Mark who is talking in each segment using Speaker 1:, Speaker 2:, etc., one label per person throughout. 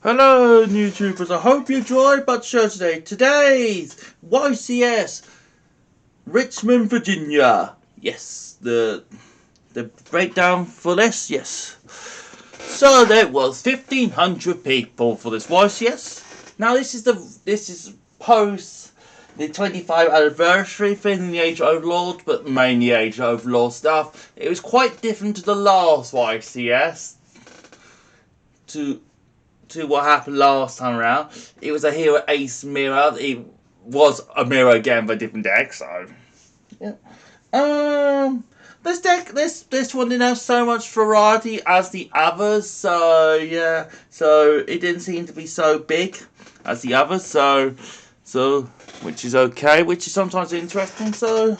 Speaker 1: Hello, YouTubers. I hope you enjoyed my show today. Today's YCS Richmond, Virginia. Yes, the breakdown for this. Yes. So there was 1,500 people for this YCS. Now this is post the 25 anniversary thing in the Age of Overlord, but mainly Age of Overlord stuff. It was quite different to the last YCS. To what happened last time around. It was a Hero Ace mirror. It was a mirror again but different deck, so yeah. This deck this one didn't have so much variety as the others, so yeah. So it didn't seem to be so big as the others, so which is okay, which is sometimes interesting, so it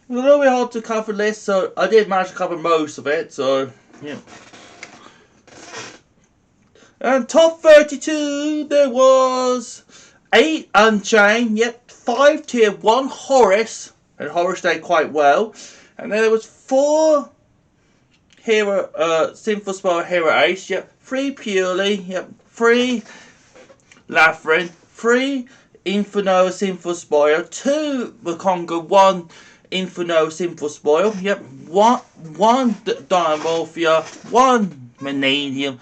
Speaker 1: was a little bit hard to cover this, so I did manage to cover most of it, so yeah. And top 32, there was 8 Unchained, yep, 5 tier 1 Horus, and Horus did quite well. And then there was 4 Hero, Sinful Spell Hero Ace, yep, 3 Purely, yep, 3 Labyrinth, 3 Inferno Sinful Spoil, 2 Wakonga, 1 Inferno Sinful Spoil, yep, 1 Dimorphia, 1 Vanadium,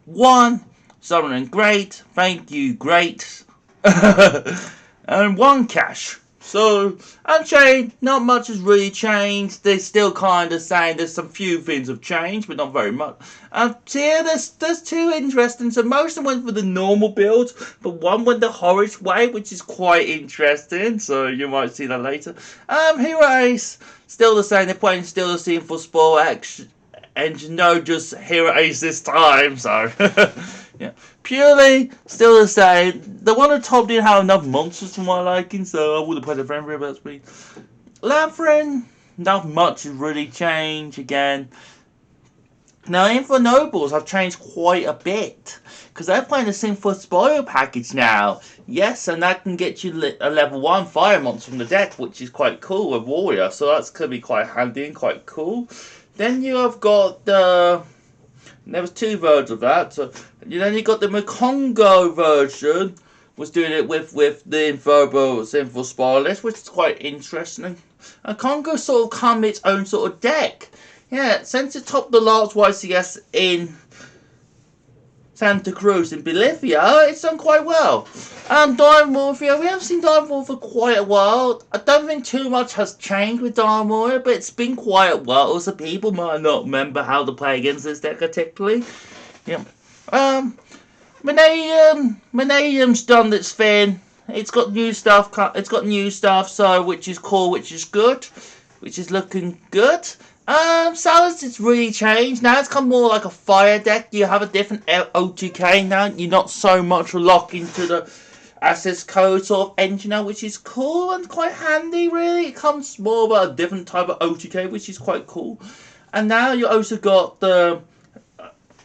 Speaker 1: 1 Summoning Great, thank you, great, and 1 Cash. So, Unchained, not much has really changed. They're still kind of saying there's some few things have changed, but not very much. Here, there's 2 interesting. So, most of them went for the normal builds, but one went the Horus way, which is quite interesting. So, you might see that later. Hero Ace, still the same. They're playing still the Sinful Spore action. And no, just Hero Ace this time, so yeah. Purely, still the same. The one on top didn't have enough monsters for my liking, so I would have played a friend for that speed. Labyrinth, not much has really changed again. Now, Info Nobles have changed quite a bit, because they're playing the Sinful Spoil package now. Yes, and that can get you a level 1 fire monster from the deck, which is quite cool with Warrior, so that's going to be quite handy and quite cool. Then you have got the... There was 2 versions of that. So then you got the Wakonga version, was doing it with the Inferno Sinful Spoil list, which is quite interesting. And Congo sort of come its own sort of deck. Yeah, since it topped the last YCS in Santa Cruz in Bolivia, it's done quite well. Diamond Warfare, we haven't seen Diamond Warfare for quite a while. I don't think too much has changed with Diamond Warfare, but it's been quite a while, so people might not remember how to play against this deck particularly. Yeah. Vanadium's done its thing. It's got new stuff, so which is cool, which is good, which is looking good. Salads it's really changed. Now it's come more like a fire deck. You have a different OTK now. You're not so much locked into the access code sort of engine now, which is cool and quite handy really. It comes more about a different type of OTK, which is quite cool. And now you also got the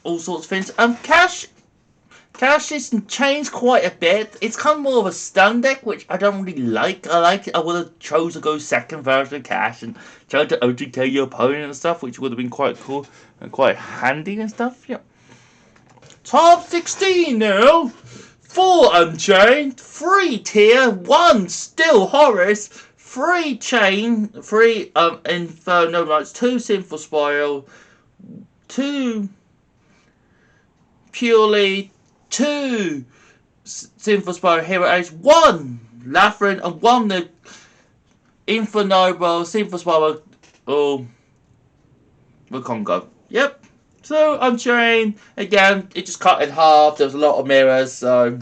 Speaker 1: all sorts of things. Cash has changed quite a bit. It's kind of more of a stun deck, which I don't really like. I would have chose to go second version of Cash and try to OTK your opponent and stuff, which would have been quite cool and quite handy and stuff. Yeah. Top 16 now. 4 Unchained, 3 tier, 1 still Horus, 3 Chain, 3 Inferno Knights, 2 Sinful Spoil, 2 Purely, 2 Sinful Spoil Hero Ace, 1 Labyrinth, and 1 the Inferno Sinful Spoil Wakonga. Yep. So Unchained again, it just cut in half. There was a lot of mirrors, so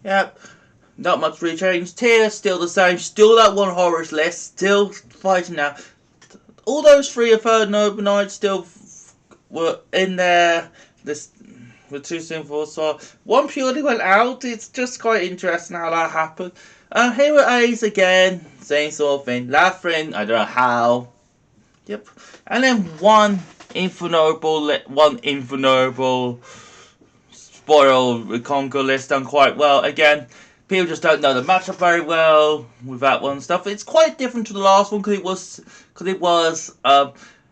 Speaker 1: yep. Not much really changed. Tier still the same. Still that 1 Horus list. Still fighting now. All those 3 Inferno Knights still were in there. This with 2 Sinful, so 1 purely went out. It's just quite interesting how that happened. Hero Ace again, same sort of thing. Labyrinth, I don't know how. Yep. And then 1 Infernoble Spoil Wakonga list done quite well. Again, people just don't know the matchup very well with that one stuff. It's quite different to the last one because it was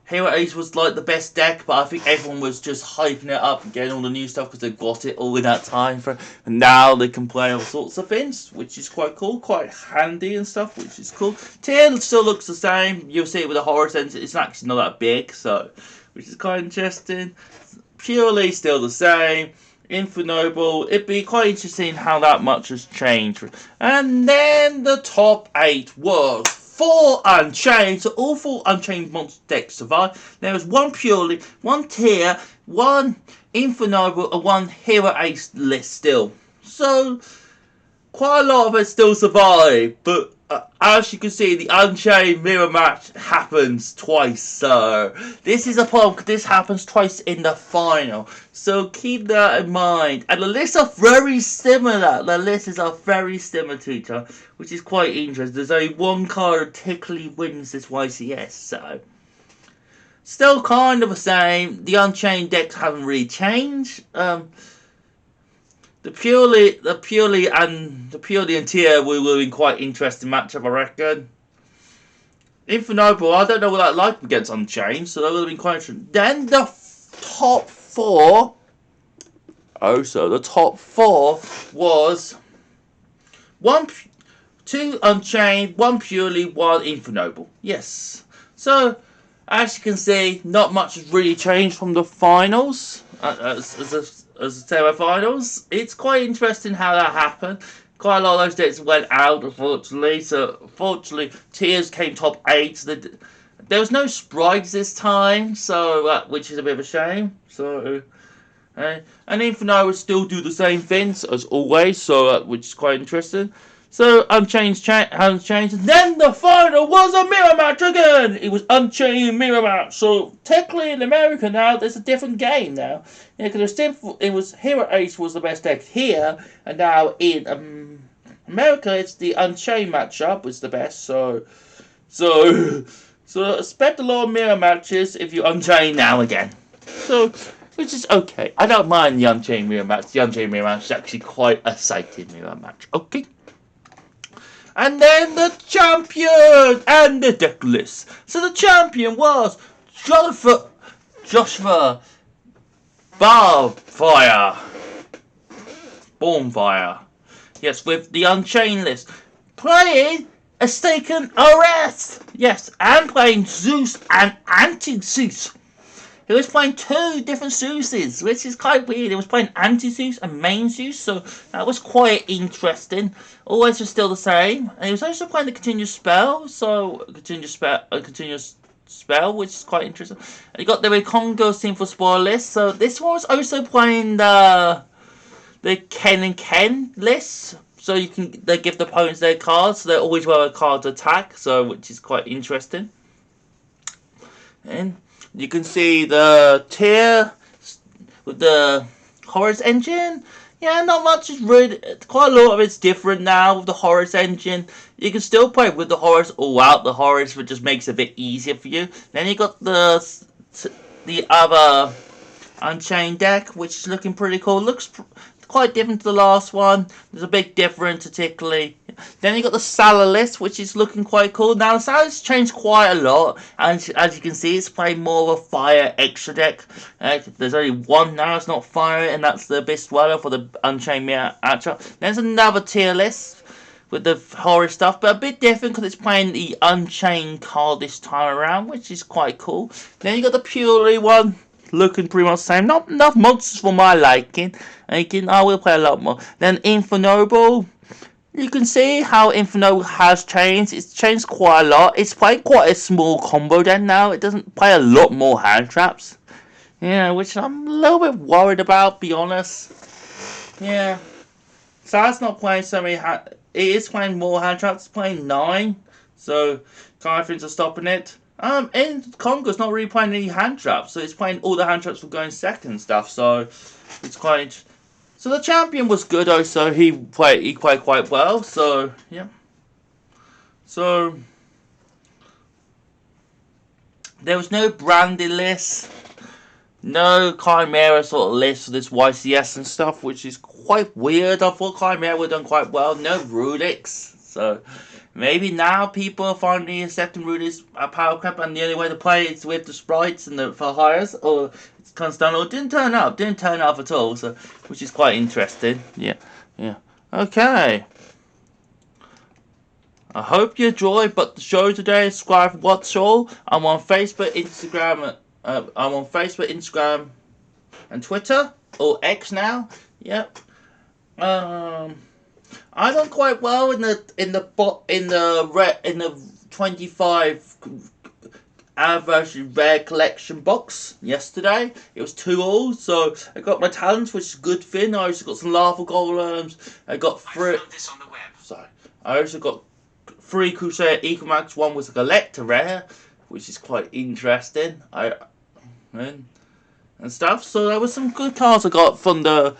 Speaker 1: Hero Ace was like the best deck, but I think everyone was just hyping it up and getting all the new stuff because they got it all in that time frame. And now they can play all sorts of things, which is quite cool, quite handy and stuff, which is cool. Tier still looks the same. You'll see it with the horror sense. It's actually not that big, so which is quite interesting. Purely still the same. Infernoble, it'd be quite interesting how that much has changed. And then the top 8 was 4 Unchained, so all 4 Unchained monster decks survived. There was 1 Purely, 1 Tier, 1 Infernoble, and 1 Hero Ace list still. So, quite a lot of it still survived, but as you can see, the Unchained mirror match happens twice, so this is a problem because this happens twice in the final, so keep that in mind. And the lists are very similar, to each other, which is quite interesting. There's only one card that typically wins this YCS, so still kind of the same. The Unchained decks haven't really changed. The purely and Tier will be quite interesting matchup, I reckon. Infernoble, I don't know what that like against Unchained, so that would have been quite interesting. Then the top 4. So the top 4 was 2 Unchained, 1 Purely, 1 Infernoble. Yes. So as you can see, not much has really changed from the finals. As the semi-finals. It's quite interesting how that happened. Quite a lot of those decks went out, unfortunately. So, unfortunately, Tiers came top 8. So there was no sprites this time, so which is a bit of a shame. So, and Inferno would still do the same things as always, so which is quite interesting. So Unchained hasn't changed. Then the final was a mirror match again. It was Unchained mirror match. So technically in America now, there's a different game now. Yeah, because it was Hero Ace was the best deck here, and now in America it's the Unchained matchup is the best. So expect a lot of mirror matches if you Unchained now again. So. Which is okay. I don't mind the Unchained mirror match. The Unchained mirror match is actually quite a exciting mirror match. Okay. And then the champion and the deck list. So the champion was Joshua Bonfire. Yes, with the Unchained list. Playing a Staken Arrest. Yes, and playing Zeus and Anti-Zeus. He was playing 2 different Zeuses, which is quite weird. He was playing Anti-Zeus and Main Zeus, so that was quite interesting. Always was still the same. And he was also playing the Continuous Spell, Continuous Spell, which is quite interesting. And he got the Congo team for spoiler list, so this one was also playing the Ken and Ken list. So they give the opponents their cards, so they always wear a card to attack, so which is quite interesting. And you can see the Tier with the Horus engine. Yeah, not much is really. Quite a lot of it's different now with the Horus engine. You can still play with the Horus all out the Horus, which just makes it a bit easier for you. Then you got the other Unchained deck, which is looking pretty cool. Looks quite different to the last one. There's a big difference, particularly. Then you got the Salah list, which is looking quite cool. Now, the Salah's changed quite a lot. And as you can see, it's playing more of a fire extra deck. There's only one now, it's not fire, and that's the Abyss Dweller for the Unchained matchup. There's another tier list with the horror stuff, but a bit different because it's playing the Unchained card this time around, which is quite cool. Then you got the Purely one, looking pretty much the same. Not enough monsters for my liking. I will play a lot more. Then Infernoble. You can see how Inferno has changed. It's changed quite a lot. It's playing quite a small combo deck now. It doesn't play a lot more hand traps. Yeah, which I'm a little bit worried about, be honest. Yeah. So that's not playing so many it is playing more hand traps. It's playing 9. So kind of things are stopping it. And Congo's not really playing any hand traps. So it's playing all the hand traps for going second and stuff. So it's quite. So the champion was good also. He played quite well. So yeah. So there was no brandy list, no Chimera sort of list for this YCS and stuff, which is quite weird. I thought Chimera would have done quite well. No Rudix, so maybe now people are finally accepting Rudy's power crap, and the only way to play is with the sprites and the for hires, or it's constant, or didn't turn up at all. So, which is quite interesting. Yeah, yeah. Okay. I hope you enjoyed but the show today. Subscribe for What's All. I'm on Facebook, Instagram. Instagram, and Twitter, or X now. Yep. I done quite well in the 25 anniversary rare collection box yesterday. It was 2-all, so I got my talents, which is a good thing. I also got some lava golems. I got three. I found this on the web. Sorry. I also got 3 Crusader Ecomax. One was a collector rare, which is quite interesting. And stuff. So there was some good cards I got from the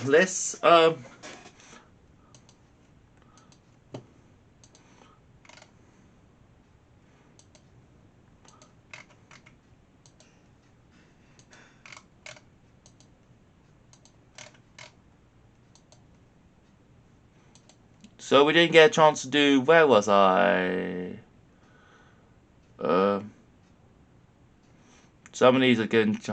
Speaker 1: list. So we didn't get a chance to do. Where was I? Some of these are getting